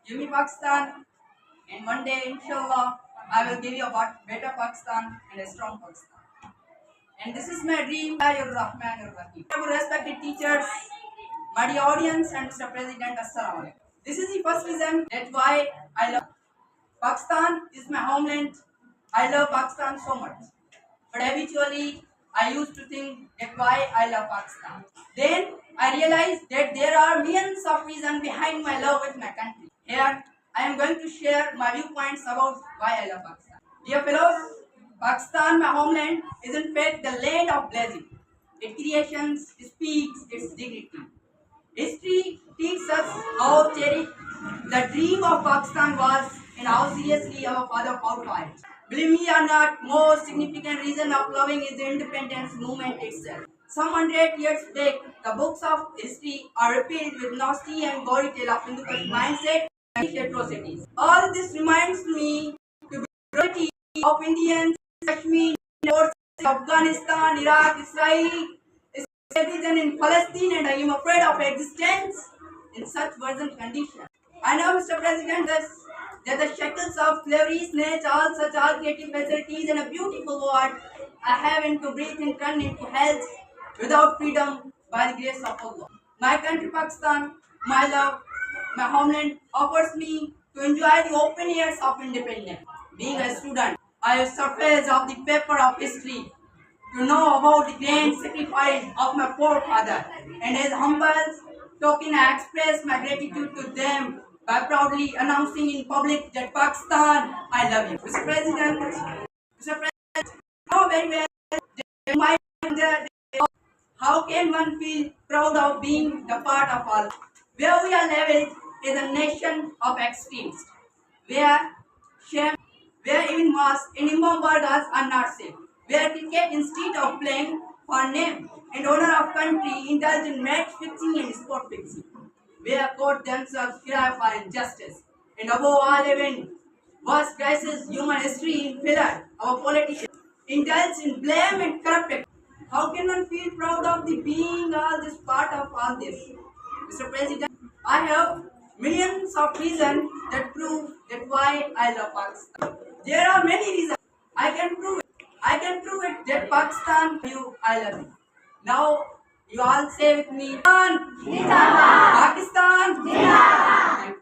Give me Pakistan, and one day, inshallah, I will give you a better Pakistan and a strong Pakistan. And this is my dream. Rahim. Respected teachers, my dear audience, and Mr. President, Assalamu alaikum. This is the first reason that's why I love Pakistan. Is my homeland. I love Pakistan so much. But habitually, I used to think that why I love Pakistan. Then I realized that there are millions of reasons behind my love with my country. Here, I am going to share my viewpoints about why I love Pakistan. Dear fellows, Pakistan, my homeland, is in fact the land of blessing. Its creations speaks its dignity. History teaches us how cherished the dream of Pakistan was and how seriously our father fought for it. Believe me or not, most significant reason of loving is the independence movement itself. Some 100 years back, the books of history are filled with nasty and gory tale of Hindu mindset and atrocities. All this reminds me to be the of Indians, Kashmir, Afghanistan, Iraq, Israel, citizen in Palestine, and I am afraid of existence in such worsened condition. I know, Mr. President, that the shackles of slavery snatch all creative facilities and a beautiful world I have to breathe and turn into health without freedom by the grace of Allah. My country, Pakistan, my love, my homeland offers me to enjoy the open years of independence. Being a student, I have surfaced of the paper of history to know about the grand sacrifice of my forefather, and as humble token I express my gratitude to them by proudly announcing in public that Pakistan, I love you. Mr. President, know very well that my wonder how can one feel proud of being the part of all? Where we are leveled is a nation of extremes, where shame, where even mosques and imam burgers are not safe, where cricket instead of playing for name and honor of country indulge in match fixing and sport fixing, where court themselves cry for injustice, and above all even worst crisis human history in failure, our politicians indulge in blame and corruption. How can one feel proud of the being all this part of all this? Mr. President, I have millions of reasons that prove that why I love Pakistan. There are many reasons. I can prove it. I can prove it that Pakistan, I love you. Now, you all say with me, Pakistan, Pakistan,